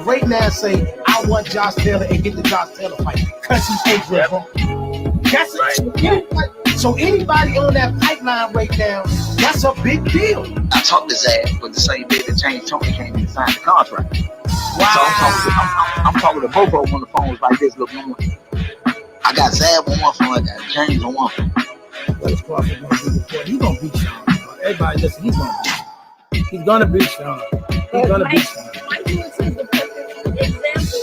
Right now, say I want Josh Taylor and get the Josh Taylor fight because he's Adrian Broner. That's right. So anybody on that pipeline right now, that's a big deal. I talked his ass, but the same day that James Tony came in and signed the contract. Wow. So I'm talking to both of them on the phones like this. Look, I got Zab on one phone, I got James on one phone. He's gonna beat Sean. Everybody listen, he's gonna beat Sean. He's gonna beat Sean. He's gonna beat Sean. Mike Lewis is the perfect example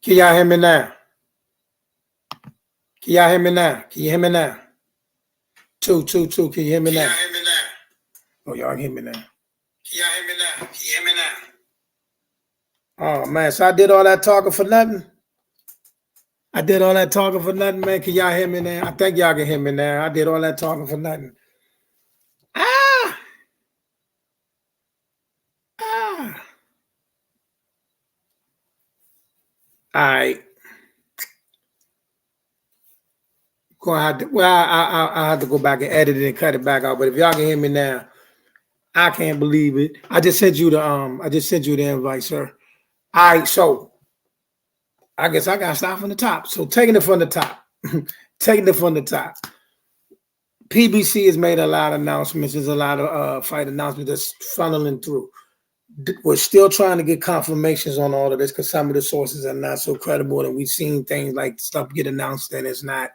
Can y'all hear me now? Can y'all hear me now? Can you hear me now? 222. Can you hear me now? Oh, y'all hear me now? Can y'all hear me now? Can you hear me now? Oh man, so I did all that talking for nothing. I did all that talking for nothing, man. Can y'all hear me now? I think y'all can hear me now. I did all that talking for nothing. Ah! Ah! All right. Gonna have to, well, I have to go back and edit it and cut it back out. But if y'all can hear me now, I can't believe it. I just sent you the invite, sir. All right, so I guess I gotta start from the top. So taking it from the top. Taking it from the top. PBC has made a lot of announcements. There's a lot of fight announcements that's funneling through. We're still trying to get confirmations on all of this because some of the sources are not so credible, and we've seen things like stuff get announced that it's not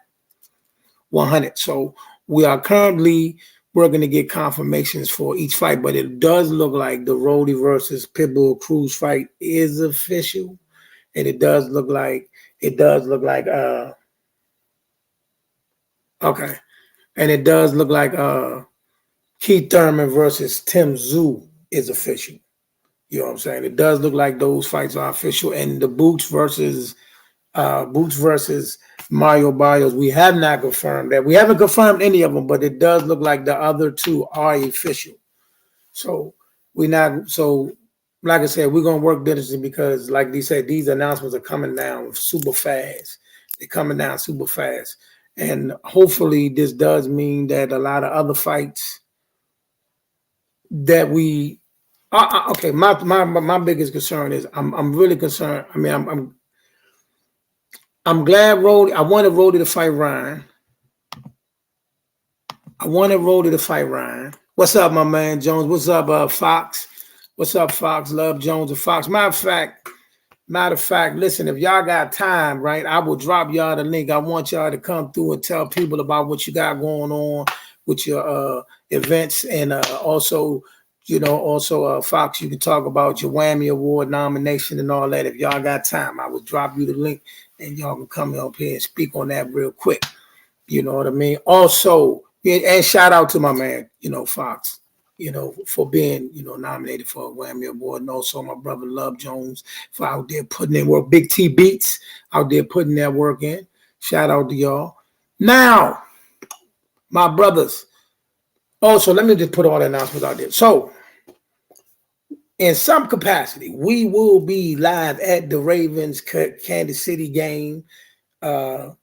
100. So we are currently working to get confirmations for each fight, but it does look like the Rolly versus Pitbull Cruz fight is official, and it does look like okay, and it does look like Keith Thurman versus Tim Tszyu is official. You know what I'm saying? It does look like those fights are official, and the Boots versus Mario Barrios, we have not confirmed that. We haven't confirmed any of them, but it does look like the other two are official. So like I said, we're gonna work diligently because, like they said, these announcements are coming down super fast. They're coming down super fast, and hopefully, this does mean that a lot of other fights that we. Okay, my biggest concern is I'm really concerned. I mean, I'm glad Rody. I wanted Rody to fight Ryan. What's up, my man Jones? What's up, Fox? What's up, Fox? Love Jones and Fox. Matter of fact, listen, if y'all got time, right, I will drop y'all the link. I want y'all to come through and tell people about what you got going on with your events, and also Fox, you can talk about your Whammy Award nomination and all that. If y'all got time, I will drop you the link and y'all can come up here and speak on that real quick. You know what I mean? Also, and shout out to my man, Fox, for being, nominated for a Whammy Award. And also my brother Love Jones for out there putting in work. Big T Beats out there putting that work in. Shout out to y'all. Now, my brothers. Also, let me just put all the announcements out there. So, in some capacity, we will be live at the Ravens Kansas City game. AFC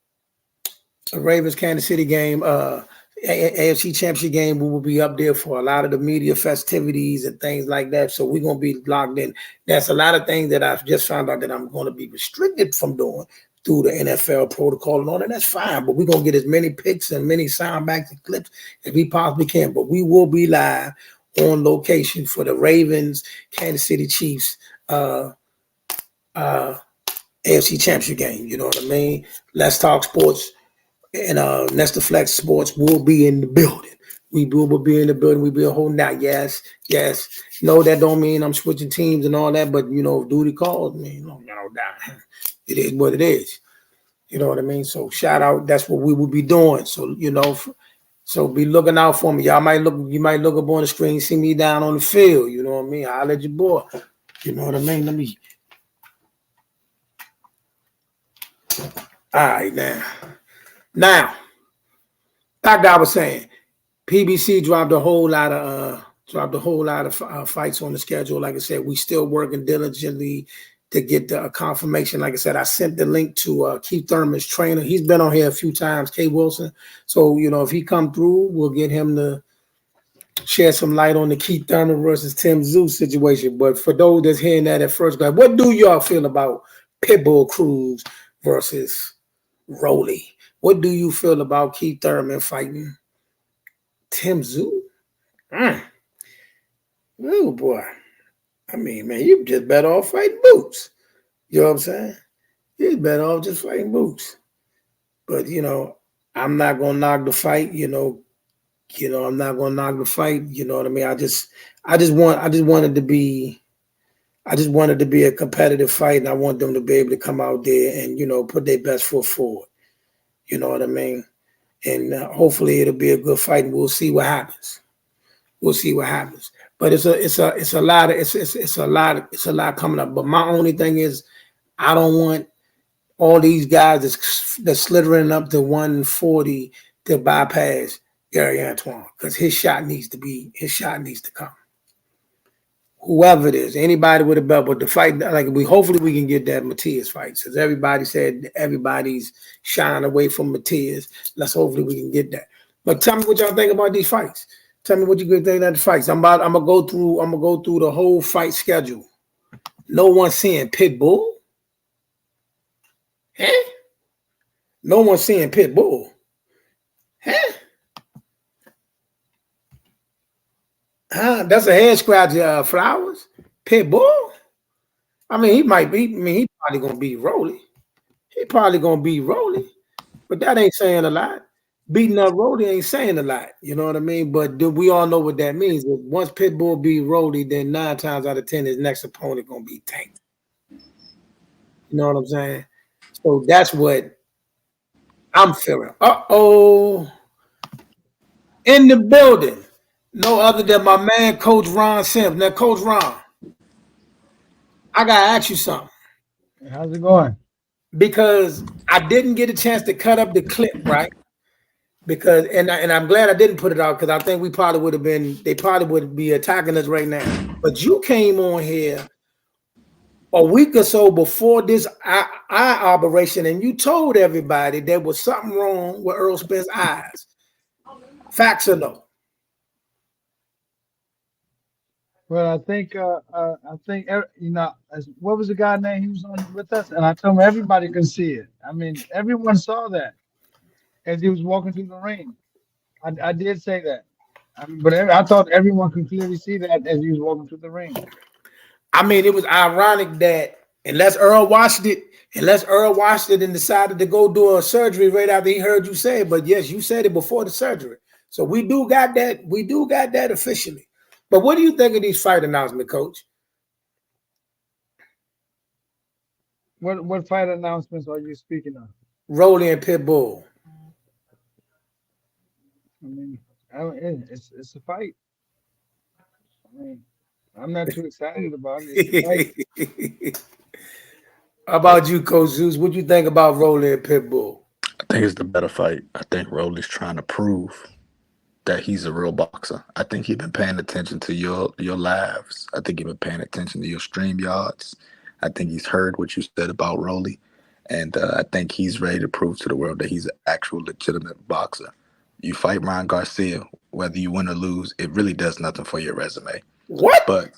Championship game. We will be up there for a lot of the media festivities and things like that. So we're going to be locked in. That's a lot of things that I've just found out that I'm going to be restricted from doing through the NFL protocol and all that. That's fine, but we're going to get as many picks and many sound bites and clips as we possibly can. But we will be live on location for the Ravens, Kansas City Chiefs, AFC Championship game. You know what I mean? Let's Talk Sports and Nestor Flex Sports will be in the building. We will be in the building. We'll be holding out. Yes. No, that don't mean I'm switching teams and all that, but if duty calls me, no doubt. It is what it is. You know what I mean? So shout out. That's what we will be doing. So so be looking out for me. You might look up on the screen, see me down on the field. You know what I mean? I'll let you boy. You know what I mean? All right, now, like I was saying, PBC dropped a whole lot of fights on the schedule. Like I said, we still working diligently to get the confirmation. Like I said, I sent the link to Keith Thurman's trainer. He's been on here a few times, K. Wilson. So, if he come through, we'll get him to share some light on the Keith Thurman versus Tim Tszyu situation. But for those that's hearing that at first, like, what do y'all feel about Pitbull Cruz versus Rolly? What do you feel about Keith Thurman fighting Tim Tszyu? Oh, boy. I mean, man, you just better off fighting Boots. You know what I'm saying? You're better off just fighting Boots. But, I'm not going to knock the fight, I'm not going to knock the fight. You know what I mean? I just wanted to be I just want it to be a competitive fight, and I want them to be able to come out there and, you know, put their best foot forward. You know what I mean? And hopefully it'll be a good fight, and we'll see what happens. We'll see what happens. But it's a lot coming up. But my only thing is, I don't want all these guys that's slithering up to 140 to bypass Gary Antoine, because his shot needs to come. Whoever it is, anybody with a belt, but the fight, like hopefully we can get that Matias fight. Since everybody said everybody's shying away from Matias, hopefully we can get that. But tell me what y'all think about these fights. Tell me what you think about the fights. I'm gonna go through the whole fight schedule. No one's seeing Pitbull. Huh? No one's seeing Pitbull. Huh? That's a head scratcher, Flowers. Pitbull. I mean, he probably gonna beat Rolly. But that ain't saying a lot. Beating up Rolly ain't saying a lot. You know what I mean? But we all know what that means. But once Pitbull beat Rolly, then 9 times out of 10, his next opponent gonna be Tank. You know what I'm saying? So that's what I'm feeling. In the building. No other than my man, Coach Ron Sims. Now, Coach Ron, I gotta ask you something. How's it going? Because I didn't get a chance to cut up the clip, right? Because and I'm glad I didn't put it out, because I think they probably would be attacking us right now. But you came on here a week or so before this eye operation, and you told everybody there was something wrong with Earl Spence' eyes. Facts or no? Well, I think what was the guy name? He was on with us, and I told him everybody can see it. I mean, everyone saw that as he was walking through the ring. I did say that, but I thought everyone could clearly see that as he was walking through the ring. I mean, it was ironic that unless Earl watched it and decided to go do a surgery right after he heard you say it. But yes, you said it before the surgery, so we do got that. We do got that officially. But what do you think of these fight announcements, Coach? What fight announcements are you speaking of? Rolly and Pitbull. I mean, it's a fight. I mean, I'm not too excited about it. It's a fight. How about you, Coach Zeus? What do you think about Rolly and Pitbull? I think it's the better fight. I think Rolly's trying to prove that he's a real boxer. I think he's been paying attention to your lives. I think he's been paying attention to your stream yards. I think he's heard what you said about Rolly. And I think he's ready to prove to the world that he's an actual legitimate boxer. You fight Ryan Garcia, whether you win or lose, it really does nothing for your resume. What? But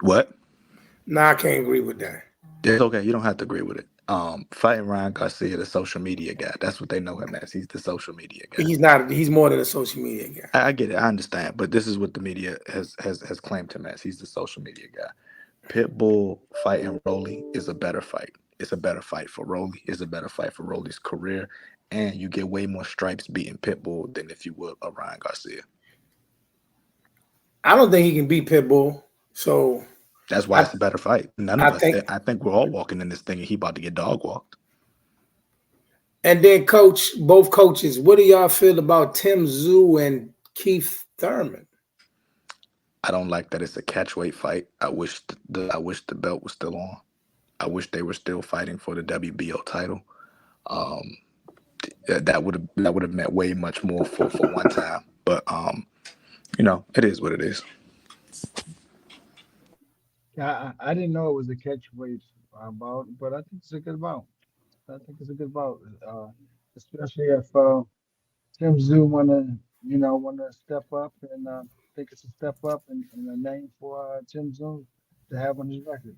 what? Nah, I can't agree with that. It's okay. You don't have to agree with it. Fighting Ryan Garcia, the social media guy. That's what they know him as. He's the social media guy. He's not. He's more than a social media guy. I get it. I understand. But this is what the media has claimed him as. He's the social media guy. Pitbull fighting Rolly is a better fight. It's a better fight for Rolly. It's a better fight for Rolly's career. And you get way more stripes beating Pitbull than if you would a Ryan Garcia. I don't think he can beat Pitbull. So that's why it's a better fight. I think we're all walking in this thing and he about to get dog walked. And then both coaches, what do y'all feel about Tim Tszyu and Keith Thurman? I don't like that it's a catchweight fight. I wish the belt was still on. I wish they were still fighting for the WBO title. That would have meant way much more for one time. But it is what it is. I didn't know it was a catchweight bout, but I think it's a good bout. Especially if Tim Tszyu wanna step up, and I think it's a step up and a name for Tim Tszyu to have on his record.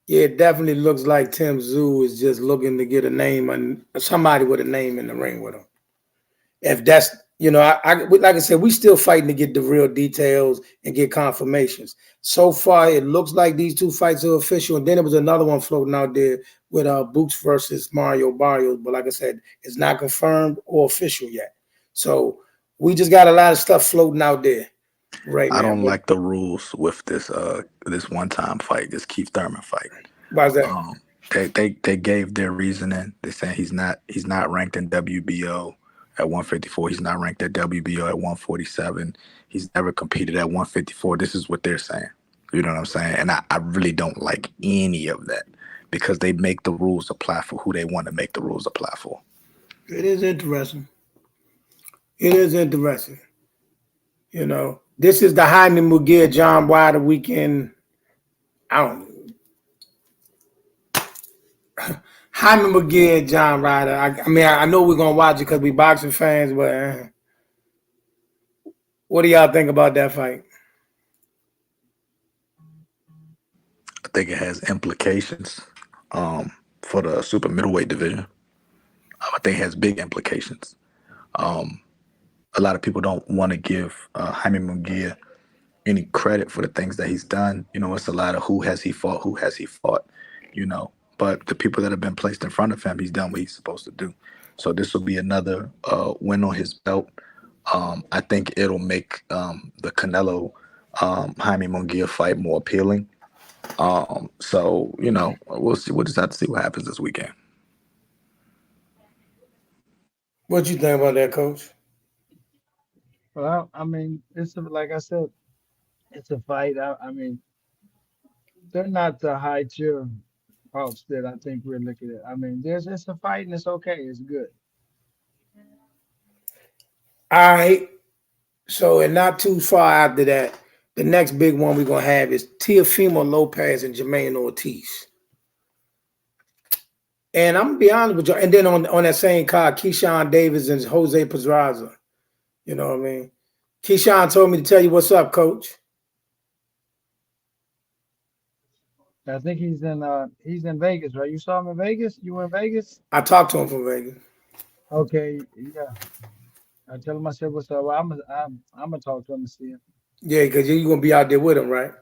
Yeah, it definitely looks like Tim Tszyu is just looking to get a name and somebody with a name in the ring with him. If that's, like I said, we still fighting to get the real details and get confirmations. So far, it looks like these two fights are official. And then there was another one floating out there with Boots versus Mario Barrios. But like I said, it's not confirmed or official yet. So we just got a lot of stuff floating out there. right I now. don't like the rules with this one time fight, this Keith Thurman fight. Why's that? They gave their reasoning. They saying he's not ranked in WBO at 154. He's not ranked at WBO at 147. He's never competed at 154. This is what they're saying. You know what I'm saying? And I really don't like any of that because they make the rules apply for who they want to make the rules apply for. It is interesting. It is interesting. You know, this is the Jaime Muguir John Wilder weekend. I don't. Jaime Muguir John Wilder. I mean, I know we're gonna watch it because we boxing fans, but what do y'all think about that fight? I think it has implications for the super middleweight division. I think it has big implications. A lot of people don't want to give Jaime Munguia any credit for the things that he's done. You know, it's a lot of who has he fought, you know. But the people that have been placed in front of him, he's done what he's supposed to do. So this will be another win on his belt. I think it'll make the Canelo Jaime Munguia fight more appealing. So, you know, we'll see. We'll just have to see what happens this weekend. What you think about that, Coach? Well, I mean, like I said, it's a fight. I mean, they're not the high tier folks that I think we're looking at. I mean, it's a fight and it's okay. It's good. All right. So, and not too far after that, the next big one we're gonna have is Teofimo Lopez and Jermaine Ortiz. And I'm gonna be honest with you. And then on that same card, Keyshawn Davis and Jose Pedraza. You know what I mean? Keyshawn told me to tell you what's up, Coach. I think he's in Vegas, right? You saw him in Vegas? You were in Vegas? I talked to him from Vegas. Okay, yeah. I tell him I said what's up. Well, I'm gonna talk to him and see him. Yeah, because you're gonna be out there with him, right?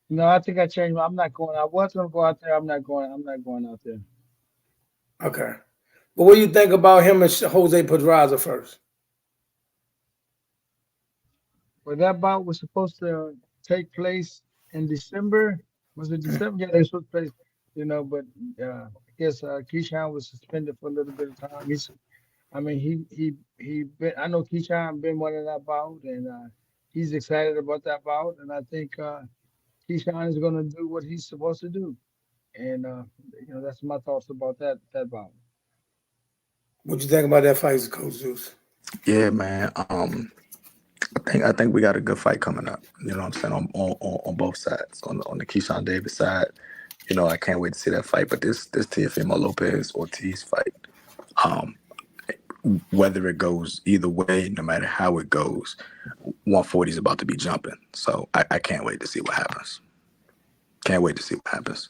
No, I think I changed. I'm not going. I was gonna go out there. I'm not going. I'm not going out there. Okay. But what do you think about him and Jose Pedraza first? Well, that bout was supposed to take place in December. Was it December? Yeah, they were supposed to place. You know, but I guess Keyshawn was suspended for a little bit of time. I mean, he been. I know Keyshawn been wanting that bout, and he's excited about that bout. And I think Keyshawn is going to do what he's supposed to do. And you know, that's my thoughts about that bout. What you think about that fight, Coach Zeus? Yeah, man. I think we got a good fight coming up. You know what I'm saying on both sides. On the Keyshawn Davis side, you know, I can't wait to see that fight. But this Teofimo Lopez Ortiz fight, whether it goes either way, no matter how it goes, 140 is about to be jumping. So I can't wait to see what happens. Can't wait to see what happens.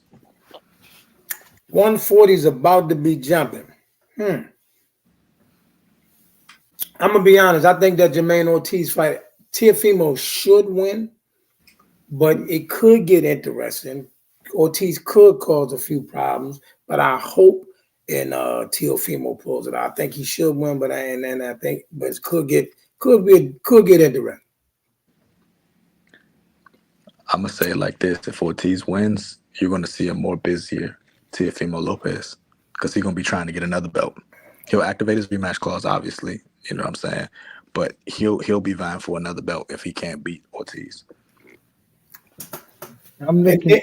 140 is about to be jumping. I'm gonna be honest. I think that Jermaine Ortiz fight, Teofimo should win, but it could get interesting. Ortiz could cause a few problems, but I hope and Teofimo pulls it out. I think he should win, but I think it could get interesting. I'm gonna say it like this: if Ortiz wins, you're gonna see a more busier Teofimo Lopez because he's gonna be trying to get another belt. He'll activate his rematch clause, obviously. You know what I'm saying? But he'll be vying for another belt if he can't beat Ortiz. I'm looking.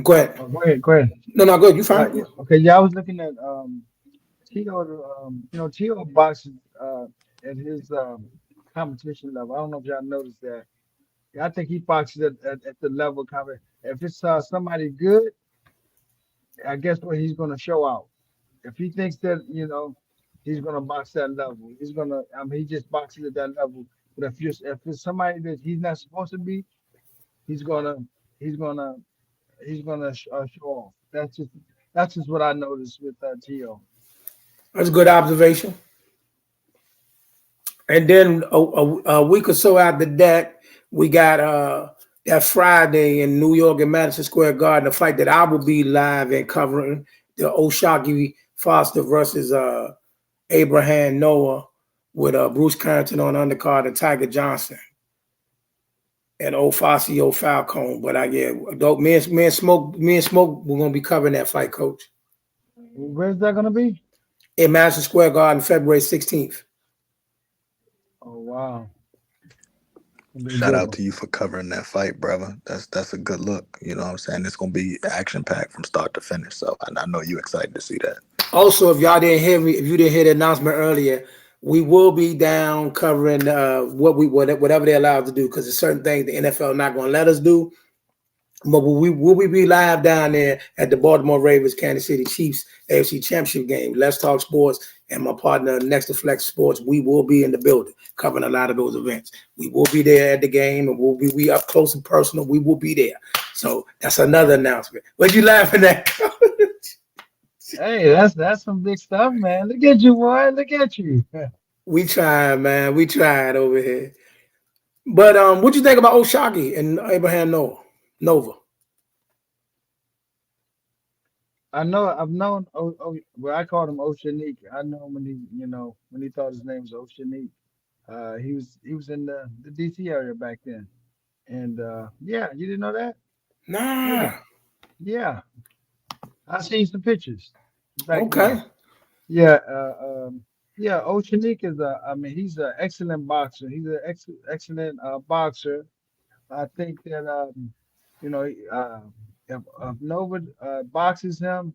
Go ahead. Oh, go ahead. No, go ahead. You fine? Okay, yeah, I was looking at Tio. You know, Tio boxes at his competition level. I don't know if y'all noticed that. I think he boxes at the level cover. If it's somebody good, I guess what he's going to show out. If he thinks that, you know, he's going to box that level, he's going to. I mean, he just boxes at that level. But if it's somebody that he's not supposed to be, he's gonna show off. That's just what I noticed with Tio. That's a good observation. And then a week or so after that, we got that Friday in New York at Madison Square Garden, a fight that I will be live and covering, the Oshaki Foster versus Abraham Noah. with Bruce Carrington on undercard and Tiger Johnson and old Fossey, old Falcone. But me and Smoke, we're gonna be covering that fight, Coach, Where's that gonna be? in Madison Square Garden, February 16th. Oh wow. Shout out to you for covering that fight, brother. That's a good look. You know what I'm saying? It's gonna be action packed from start to finish. So I know you excited to see that. Also, if y'all didn't hear me, if you didn't hear the announcement earlier, we will be down covering whatever they're allowed to do, because there's certain things the NFL not going to let us do. But will we be live down there at the Baltimore Ravens, Kansas City Chiefs AFC Championship game? Let's Talk Sports and my partner Next to Flex Sports. We will be in the building covering a lot of those events. We will be there at the game, and we'll be up close and personal. We will be there. So that's another announcement. What you laughing at? Hey, that's some big stuff, man. Look at you, boy. Look at you. We trying, man. We trying over here. But what you think about Oshaki and Abraham Nova? I've known. Well, I called him Oceanique. I know when he thought his name was Oceanique. He was in the DC area back then, and yeah, you didn't know that? Nah. Yeah. I seen some pictures back Okay. then. Yeah, yeah. Oceanique is he's an excellent boxer. He's an excellent boxer. I think that you know, if Nova boxes him,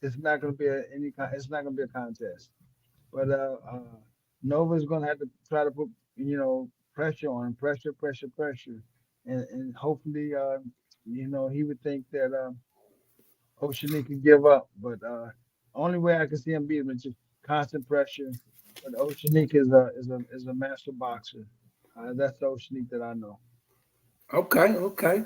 it's not going to be it's not going to be a contest. But Nova's going to have to try to put pressure on him, pressure, and hopefully he would think that Oceanique could give up. But only way I can see him beat him is just constant pressure. But Oceanique is a master boxer. That's the Oceanique that I know. Okay.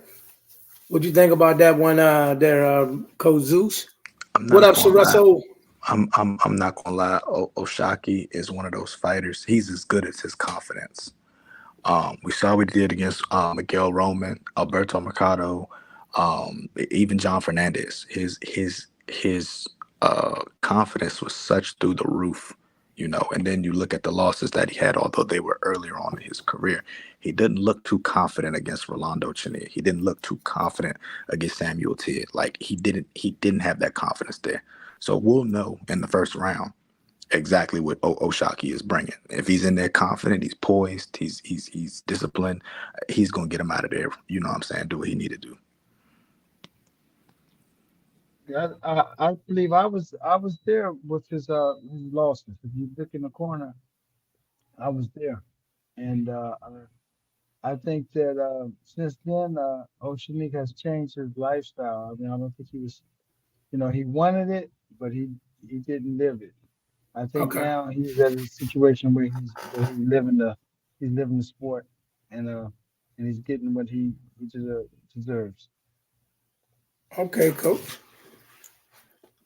What you think about that one there, Coach Zeus? I'm not What up, gonna lie. Russell? I'm not gonna lie. Oshaki is one of those fighters. He's as good as his confidence. We saw what he did against Miguel Roman, Alberto Mercado, even John Fernandez. His confidence was such through the roof, And then you look at the losses that he had, although they were earlier on in his career. He didn't look too confident against Rolando Chenier. He didn't look too confident against Samuel Tidd. Like he didn't have that confidence there. So we'll know in the first round exactly what Oshaki is bringing. If he's in there confident, he's poised, he's disciplined, he's gonna get him out of there. You know what I'm saying? Do what he need to do. Yeah, I believe I was there with his losses. If you look in the corner, I was there, and I think that since then, Oceanique has changed his lifestyle. I mean, I don't think he was, he wanted it, but he didn't live it. I think Okay. now he's at a situation where he's living the sport, and he's getting what he deserves. Okay, Coach.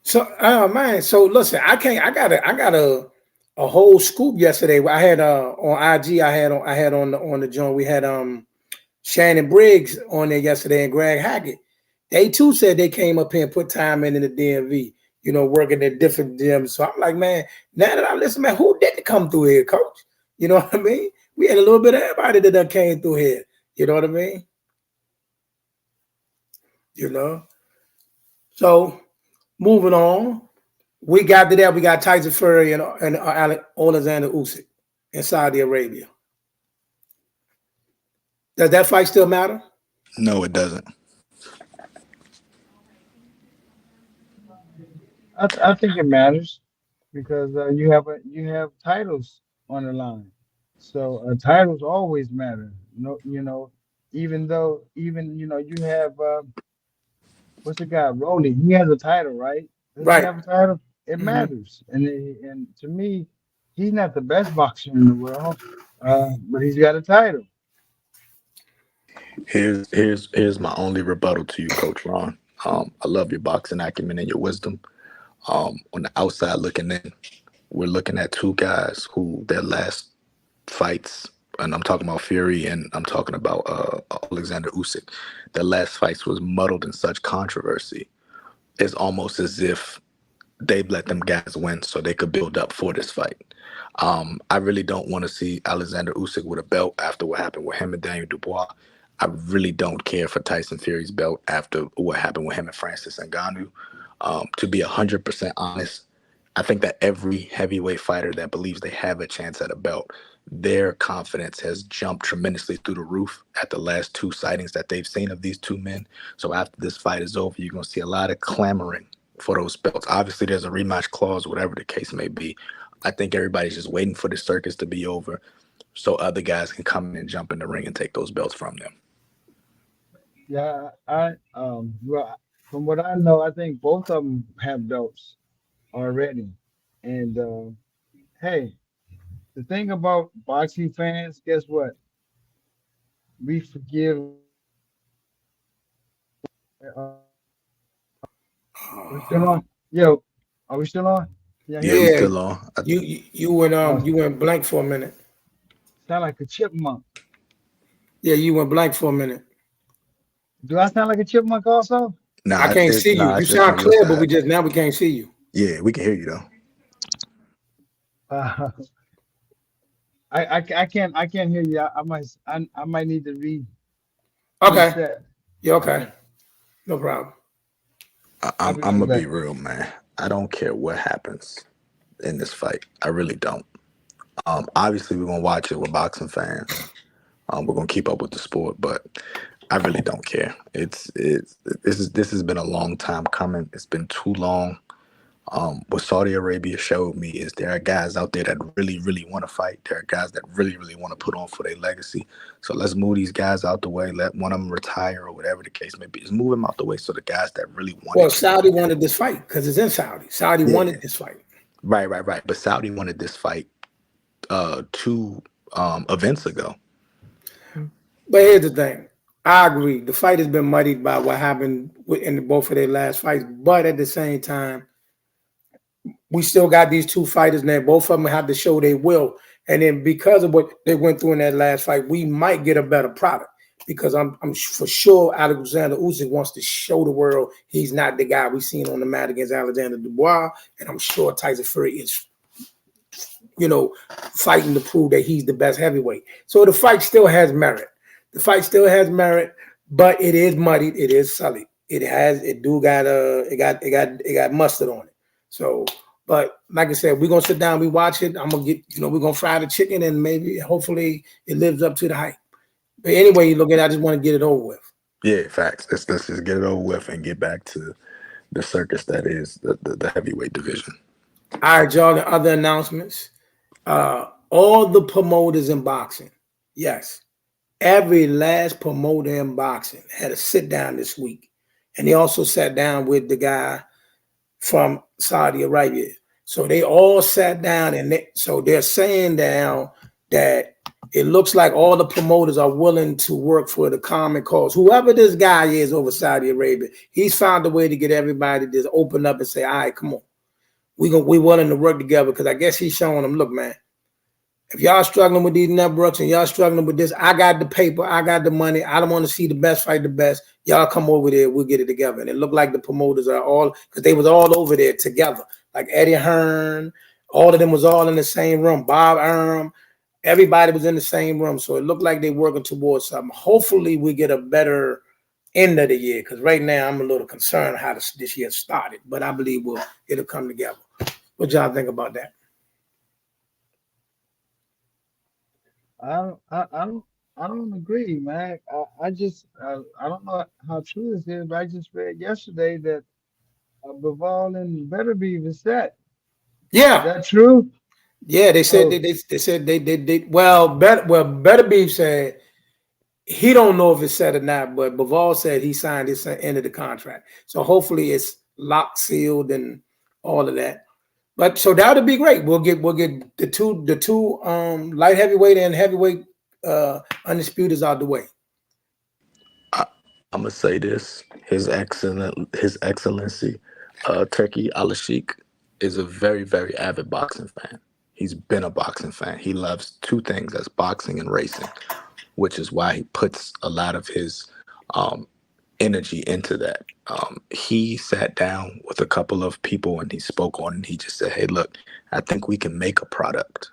So, man. So listen, I got a whole scoop yesterday. I had on IG. I had on the joint. We had Shannon Briggs on there yesterday and Greg Hackett. They too said they came up here and put time in the DMV. Working at different gyms. So I'm like, man, now that I listen, man, who didn't come through here, Coach? You know what I mean? We had a little bit of everybody that done came through here. You know what I mean? So moving on, we got to that. We got Tyson Fury and Alexander Usyk in Saudi Arabia. Does that fight still matter? No, it doesn't. I think it matters because you have titles on the line, so titles always matter. No, even though you have what's the guy Rolly? He has a title, right? Does he Right. have a title? It Mhm. matters, and to me, he's not the best boxer in the world, but he's got a title. Here's my only rebuttal to you, Coach Ron. I love your boxing acumen and your wisdom. On the outside looking in, we're looking at two guys who their last fights, and I'm talking about Fury and I'm talking about Alexander Usyk. Their last fights was muddled in such controversy. It's almost as if they let them guys win so they could build up for this fight. I really don't want to see Alexander Usyk with a belt after what happened with him and Daniel Dubois. I really don't care for Tyson Fury's belt after what happened with him and Francis Ngannou. To be 100% honest, I think that every heavyweight fighter that believes they have a chance at a belt, their confidence has jumped tremendously through the roof at the last two sightings that they've seen of these two men. So after this fight is over, you're going to see a lot of clamoring for those belts. Obviously, there's a rematch clause, whatever the case may be. I think everybody's just waiting for the circus to be over so other guys can come in and jump in the ring and take those belts from them. Yeah, well, from what I know, I think both of them have belts already. And hey, the thing about boxing fans, guess what? We forgive. Uh, we still on? Yo, are we still on? Can y'all hear Yeah, we me? Yeah, still on. you went blank for a minute. Sound like a chipmunk. Yeah, you went blank for a minute. Do I sound like a chipmunk also? I can't see you. You It's just sound on your clear, but side. now we can't see you. Yeah, we can hear you though. Uh, I can't hear you. I might need to Okay. reset. Yeah, okay. Okay, No problem. I'll I'm be I'm right gonna be back. real, man. I don't care what happens in this fight. I really don't. Obviously we're gonna watch it with boxing fans. We're gonna keep up with the sport, but I really don't care. It's this has been a long time coming. It's been too long. What Saudi Arabia showed me is there are guys out there that really, really want to fight. There are guys that really, really want to put on for their legacy. So let's move these guys out the way. Let one of them retire or whatever the case may be. Just move them out the way so the guys that really want to Well, keep Saudi going. wanted this fight because it's in Saudi. Saudi Yeah, wanted this fight. right. But Saudi wanted this fight two events ago. But here's the thing. I agree. The fight has been muddied by what happened in both of their last fights. But at the same time, we still got these two fighters now. Both of them have to show they will. And then because of what they went through in that last fight, we might get a better product. Because I'm for sure Alexander Usyk wants to show the world he's not the guy we seen on the mat against Alexander Dubois. And I'm sure Tyson Fury is, fighting to prove that he's the best heavyweight. So the fight still has merit. The fight still has merit, but it is muddied. It is sullied. It got mustard on it. So, but like I said, we're gonna sit down, we watch it. I'm gonna we're gonna fry the chicken and maybe hopefully it lives up to the hype. But anyway, you look at it, I just want to get it over with. Yeah, facts. Let's just get it over with and get back to the circus that is the heavyweight division. All right, y'all, the other announcements. All the promoters in boxing, yes, every last promoter in boxing had a sit down this week. And they also sat down with the guy from Saudi Arabia. So they all sat down and so they're saying now that it looks like all the promoters are willing to work for the common cause. Whoever this guy is over Saudi Arabia, he's found a way to get everybody to open up and say, all right, come on. We willing to work together because I guess he's showing them, look, man, if y'all struggling with these networks and y'all struggling with this, I got the paper, I got the money. I don't want to see the best fight the best. Y'all come over there, we'll get it together. And it looked like the promoters are all, because they was all over there together. Like Eddie Hearn, all of them was all in the same room. Bob Arum, everybody was in the same room. So it looked like they working towards something. Hopefully we get a better end of the year, because right now I'm a little concerned how this year started. But I believe it'll come together. What y'all think about that? I don't agree, man. I just I don't know how true this is, but I just read yesterday that Bivol and Beterbiev is set. Is Yeah. that true? Yeah, they said So they said they Better Beef said he don't know if it's set or not, but Bivol said he signed his end of the contract. So hopefully it's locked, sealed, and all of that. But so that would be great. We'll get the two light heavyweight and heavyweight undisputeds out the way. I, I'm gonna say this: His Excellency, Turkey Al-Sheikh is a very, very avid boxing fan. He's been a boxing fan. He loves two things: that's boxing and racing, which is why he puts a lot of his um, energy into that. He sat down with a couple of people and he spoke on, and he just said, "Hey, look, I think we can make a product.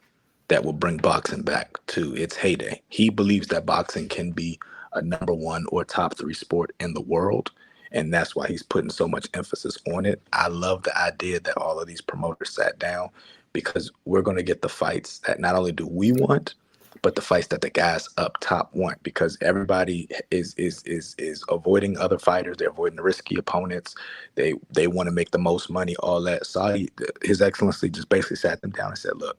that will bring boxing back to its heyday. He believes that boxing can be a number one or top three sport in the world. And that's why he's putting so much emphasis on it. I love the idea that all of these promoters sat down, because we're going to get the fights that not only do we want, but the fights that the guys up top want, because everybody is avoiding other fighters. They're avoiding the risky opponents. They want to make the most money, all that. Saudi, His Excellency, just basically sat them down and said, look,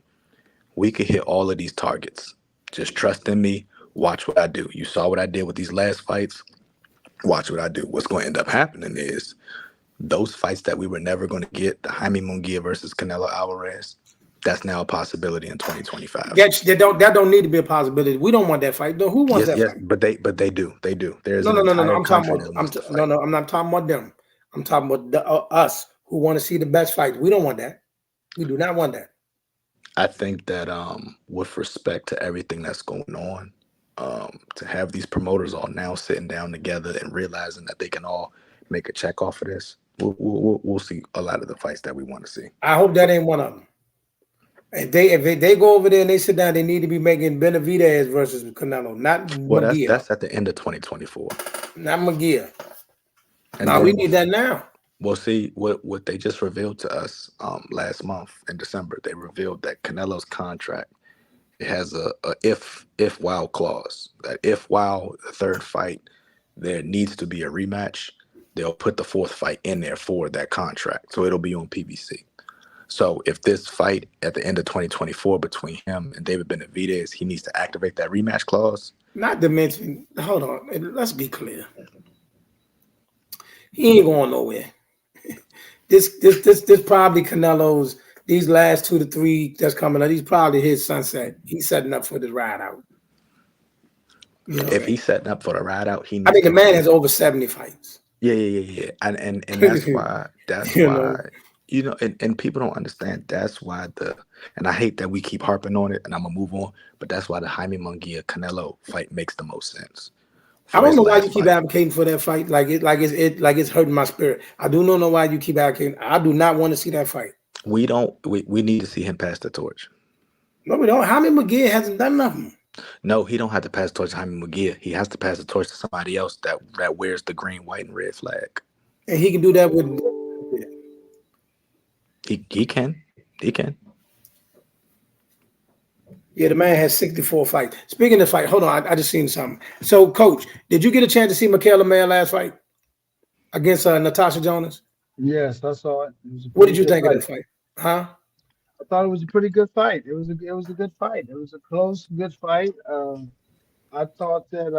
we could hit all of these targets. Just trust in me. Watch what I do. You saw what I did with these last fights. Watch what I do. What's going to end up happening is those fights that we were never going to get, the Jaime Munguia versus Canelo Alvarez, that's now a possibility in 2025. That don't need to be a possibility. We don't want that fight. No, who wants that fight? But they do. There's no. I'm talking about. I'm not talking about them. I'm talking about us who want to see the best fights. We don't want that. We do not want that. I think that with respect to everything that's going on, to have these promoters all now sitting down together and realizing that they can all make a check off of this, we'll see a lot of the fights that we want to see. I hope that ain't one of them. If they go over there and they sit down, they need to be making Benavidez versus Canelo, not Munguia. That's at the end of 2024. Not Munguia. No, we need that now. We'll see what they just revealed to us last month in December. They revealed that Canelo's contract, it has a if while clause, that if while the third fight there needs to be a rematch, they'll put the fourth fight in there for that contract. So it'll be on PBC. So if this fight at the end of 2024 between him and David Benavidez, he needs to activate that rematch clause. Not to mention, hold on, let's be clear. He ain't going nowhere. This probably Canelo's, these last 2 to 3 that's coming up, he's probably his sunset. He's setting up for this ride out. You know, if he's setting up for the ride out, he needs I think the man has over 70 fights. Yeah. And that's why you know, and people don't understand. That's why and I hate that we keep harping on it, and I'm gonna move on, but that's why the Jaime Munguia Canelo fight makes the most sense. I don't know why you keep advocating for that fight. Like it's hurting my spirit. I do not know why you keep advocating. I do not want to see that fight. We need to see him pass the torch. No, we don't. Jaime Munguia hasn't done nothing. No, he don't have to pass the torch to Jaime Munguia. He has to pass the torch to somebody else that wears the green, white, and red flag. And he can do that with. He can. Yeah, the man has 64 fights. Speaking of fight, hold on, I just seen something. So, Coach, did you get a chance to see Michaela Mayer last fight against Natasha Jonas? Yes, I saw it. What did you think of that fight? Huh? I thought it was a pretty good fight. It was a good fight. It was a close, good fight. I thought that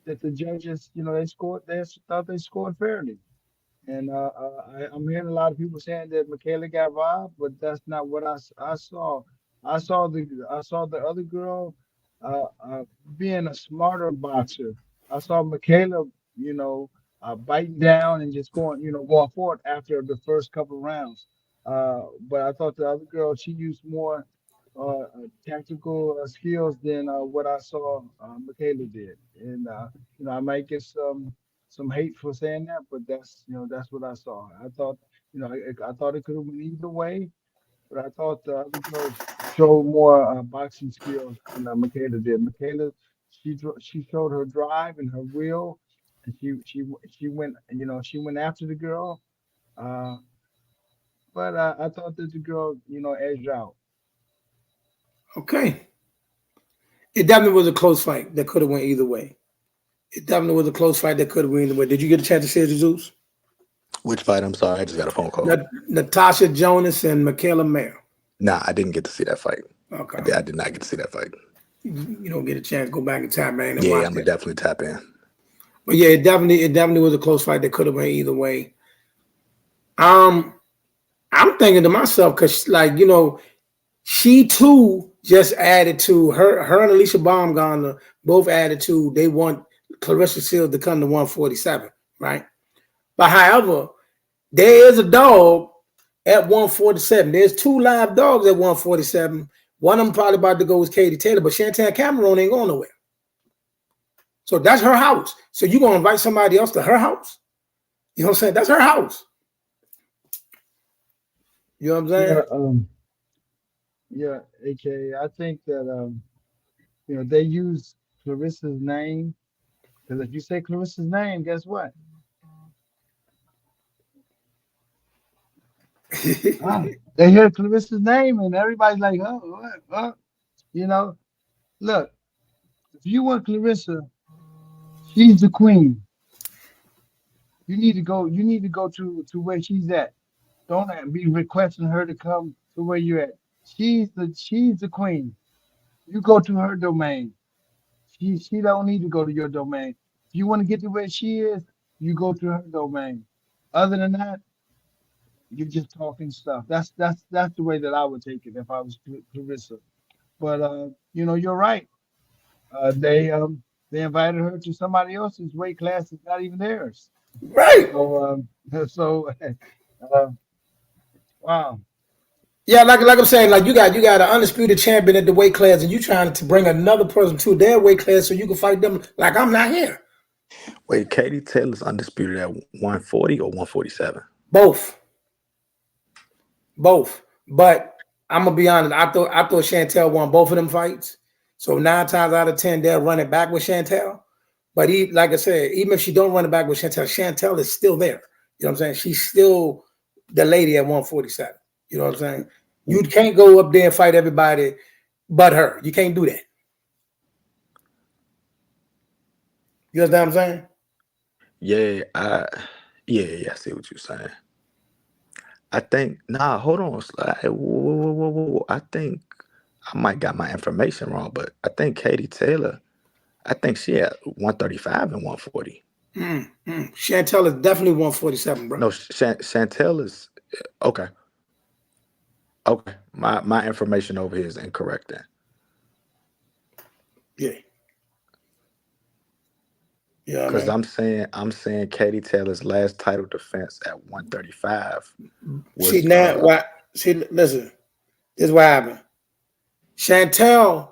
that the judges, they scored. They thought they scored fairly. And I'm hearing a lot of people saying that Michaela got robbed, but that's not what I saw. I saw the other girl being a smarter boxer. I saw Michaela, biting down and just going forward after the first couple of rounds. But I thought the other girl, she used more tactical skills than what I saw Michaela did. And I might get some hate for saying that, but that's what I saw. I thought I thought it could have went either way, but I thought the other girl showed more boxing skills than Michaela did. Michaela, she showed her drive and her will, and she went after the girl, but I thought that the girl edged out. Okay. It definitely was a close fight that could have went either way. It definitely was a close fight that could have went either way. Did you get a chance to see it, Jesus? Which fight? I'm sorry, I just got a phone call. Natasha Jonas and Michaela Mayer. Nah, I didn't get to see that fight. Okay. I did not get to see that fight. You don't get a chance to go back and tap in. And yeah, I'm gonna definitely tap in. But yeah, it definitely was a close fight that could have went either way. I'm thinking to myself, because she too just added to her and Alicia Baumgartner both added to, they want Clarissa Shields to come to 147, right? But however, there is a dog at 147. There's 2 live dogs at 147. One of them probably about to go with Katie Taylor, but Chantel Cameron ain't going nowhere. So that's her house. So you gonna invite somebody else to her house? You know what I'm saying? That's her house. You know what I'm saying? Yeah, AK. I think that they use Clarissa's name because if you say Clarissa's name, guess what? Ah, they hear Clarissa's name and everybody's like, oh, what? Huh? You know, look, if you want Clarissa, she's the queen. You need to go. You need to go to where she's at. Don't be requesting her to come to where you're at. She's the queen. You go to her domain. She don't need to go to your domain. If you want to get to where she is, you go to her domain. Other than that, you're just talking stuff. That's the way that I would take it if I was Clarissa. But you're right. They invited her to somebody else's weight class that's not even theirs. Right. So uh, wow. Yeah, like I'm saying, like you got an undisputed champion at the weight class, and you trying to bring another person to their weight class so you can fight them. Like I'm not here. Wait, Katie Taylor's undisputed at 140 or 147? Both. But I'm gonna be honest. I thought Chantel won both of them fights. So 9 times out of 10, they'll run it back with Chantel. But like I said, even if she don't run it back with Chantel, Chantel is still there. You know what I'm saying? She's still the lady at 147. You know what I'm saying? You can't go up there and fight everybody but her. You can't do that. You understand what I'm saying? Yeah, I see what you're saying. I think hold on. Whoa. I think I might got my information wrong, but I think Katie Taylor, I think she at 135 and 140. Chantel is definitely 147, bro. No, Chantel is okay. Okay, my information over here is incorrect then. Yeah. Yeah, Because I'm saying Katie Taylor's last title defense at 135 was listen, this is what happened. Chantel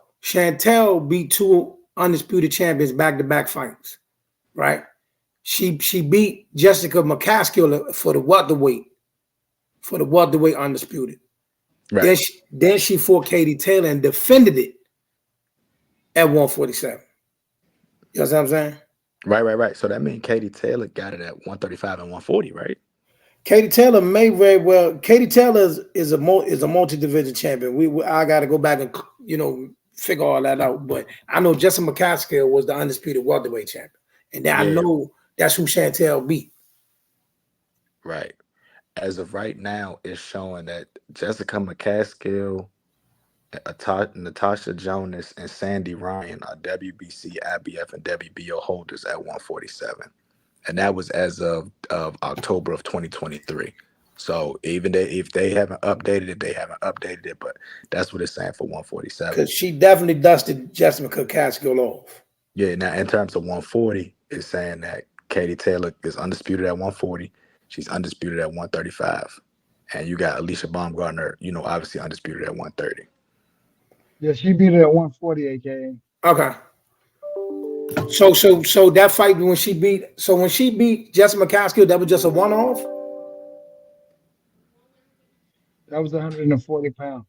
beat 2 undisputed champions back-to-back fights, right? She beat Jessica McCaskill for the welterweight undisputed. right. Then she fought Katie Taylor and defended it at 147. You know what I'm saying? Right. So that means Katie Taylor got it at 135 and 140, right? Katie Taylor may very well. Katie Taylor is a multi-division champion. I got to go back and figure all that out. But I know Jessica McCaskill was the undisputed welterweight champion, and then I know that's who Chantel beat. Right. As of right now, it's showing that Jessica McCaskill, Natasha Jonas, and Sandy Ryan are WBC, IBF, and WBO holders at 147. And that was as of October of 2023. So even if they haven't updated it, they haven't updated it. But that's what it's saying for 147. Because she definitely dusted Jessica McCaskill off. Yeah, now in terms of 140, it's saying that Katie Taylor is undisputed at 140. She's undisputed at 135. And you got Alicia Baumgartner, obviously undisputed at 130. Yeah, she beat her at 140, aka. Okay. So that fight when she beat Jessica McCaskill, that was just a one-off? That was 140 pounds.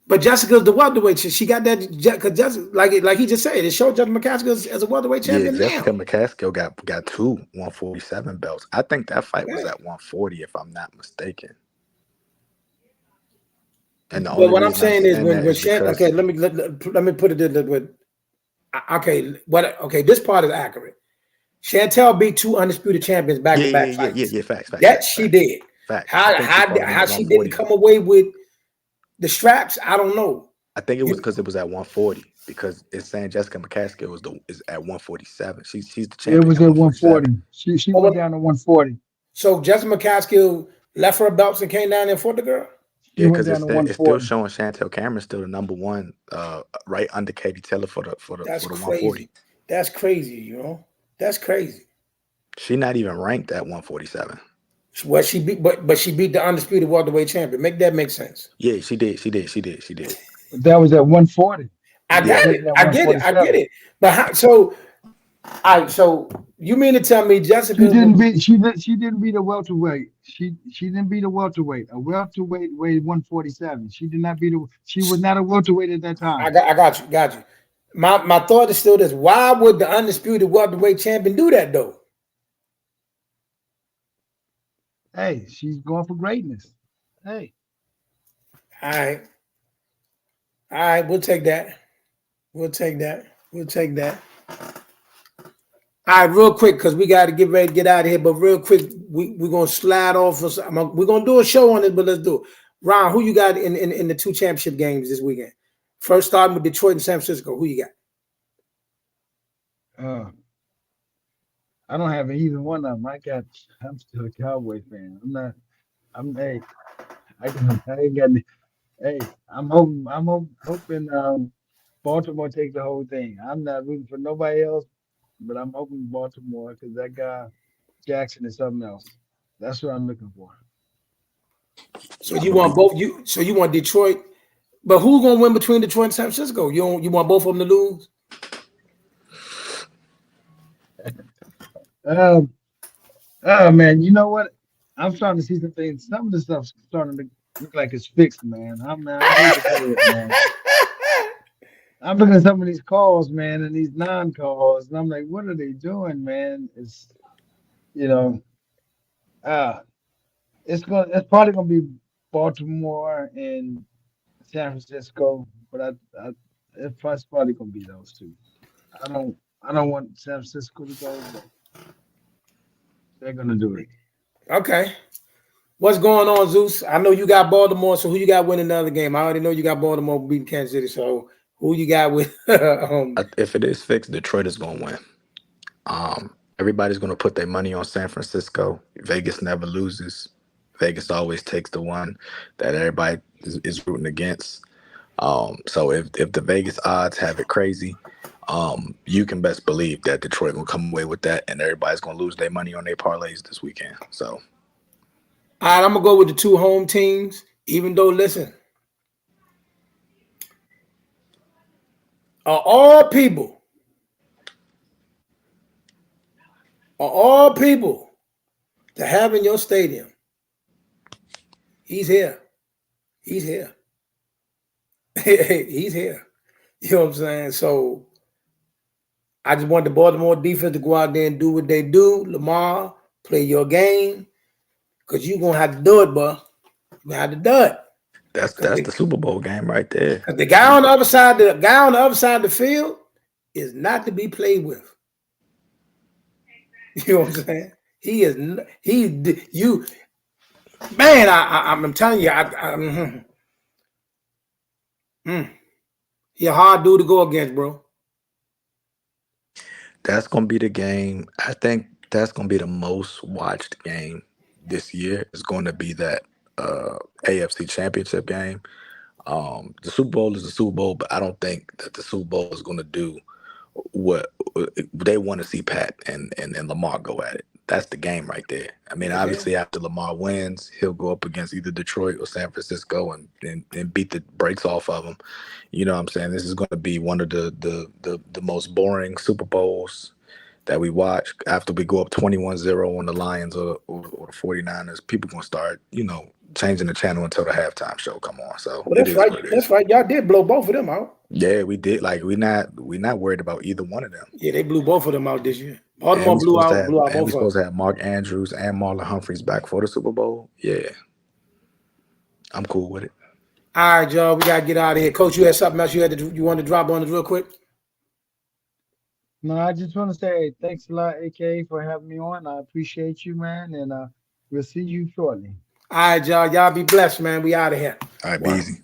But Jessica's the welterweight. She got that because like he just said, it showed Jessica McCaskill as a welterweight champion. Yeah, Jessica McCaskill got 2 147 belts. I think that fight was at 140, if I'm not mistaken. And the only what I'm saying is when because, let me put it in with this part is accurate. Chantel beat 2 undisputed champions back-to-back fights. Yeah, facts. That she did. Facts. How she didn't come away with the straps, I don't know. I think it was because it was at 140, because it's saying Jessica McCaskill is at 147. She's the champion. It was at 140. She went down to 140. So Jessica McCaskill left her belts and came down there and fought the girl? Yeah, because it's still showing Chantel Cameron still the number 1, right under Katie Taylor for the 140. That's crazy, That's crazy. She's not even ranked at 147. Well, she beat, but she beat the undisputed welterweight champion. Make that make sense? Yeah, she did. But that was at 140. I get it. But All right, so you mean to tell me Jessica? She didn't beat a welterweight. She didn't beat a welterweight. A welterweight weighed 147. She did not beat a. She was not a welterweight at that time. I got you. My thought is still this: why would the undisputed welterweight champion do that though? Hey, she's going for greatness. Hey, All right, all right, we'll take that. We'll take that. We'll take that. All right, real quick, because we got to get ready to get out of here. But real quick, we're going to slide off. We're going to do a show on it, but let's do it. Ron, who you got in the two championship games this weekend? First, starting with Detroit and San Francisco. Who you got? I don't have either one of them. I'm still a Cowboy fan. Hey, I ain't got. Hey, hoping Baltimore takes the whole thing. I'm not rooting for nobody else, but I'm hoping Baltimore because that guy Jackson is something else. That's what I'm looking for. So you want both? So you want Detroit, but who's gonna win between Detroit and San Francisco? You want both of them to lose? Oh man, you know what? I'm starting to see some things. Some of the stuff's starting to look like it's fixed, man. I hate to say it, man. I'm looking at some of these calls, man, and these non-calls, and I'm like, what are they doing, man? It's you know, uh it's probably gonna be Baltimore and San Francisco, but it's probably gonna be those two. I don't want San Francisco to go, but they're gonna do it. Okay. What's going on, Zeus? I know you got Baltimore, so who you got winning the other game? I already know you got Baltimore beating Kansas City, so who you got with? If it is fixed, Detroit is going to win. Everybody's going to put their money on San Francisco. Vegas never loses. Vegas always takes the one that everybody is rooting against. So if the Vegas odds have it crazy, you can best believe that Detroit will come away with that, and everybody's going to lose their money on their parlays this weekend. So, all right, I'm gonna go with the two home teams. Even though, listen, all people to have in your stadium. He's here. He's here. He's here. You know what I'm saying? So I just want the Baltimore defense to go out there and do what they do. Lamar, play your game. Because you're going to have to do it, bro. You're going to have to do it. that's the Super Bowl game right there. The guy on the other side, of the field is not to be played with. You know what I'm saying? Man, I'm telling you, he a hard dude to go against, bro. That's going to be the game. I think that's going to be the most watched game this year. Is going to be that AFC Championship game. The Super Bowl is the Super Bowl, but I don't think that the Super Bowl is going to do what they want to see Pat and Lamar go at it. That's the game right there. I mean, obviously after Lamar wins, he'll go up against either Detroit or San Francisco and beat the brakes off of them. You know what I'm saying? This is going to be one of the most boring Super Bowls that we watch. After we go up 21-0 on the Lions or the 49ers, people going to start, changing the channel until the halftime show come on. So that's right. That's right. Y'all did blow both of them out. Yeah, we did. Like we're not worried about either one of them. Yeah, they blew both of them out this year. Baltimore blew out both of them. We're supposed to have Mark Andrews and Marlon Humphreys back for the Super Bowl. Yeah, I'm cool with it. All right, y'all. We gotta get out of here. Coach, you had something else you wanted to drop on us real quick? No, I just want to say thanks a lot, AK, for having me on. I appreciate you, man, and we'll see you shortly. All right, y'all. Y'all be blessed, man. We out of here. All right, be easy.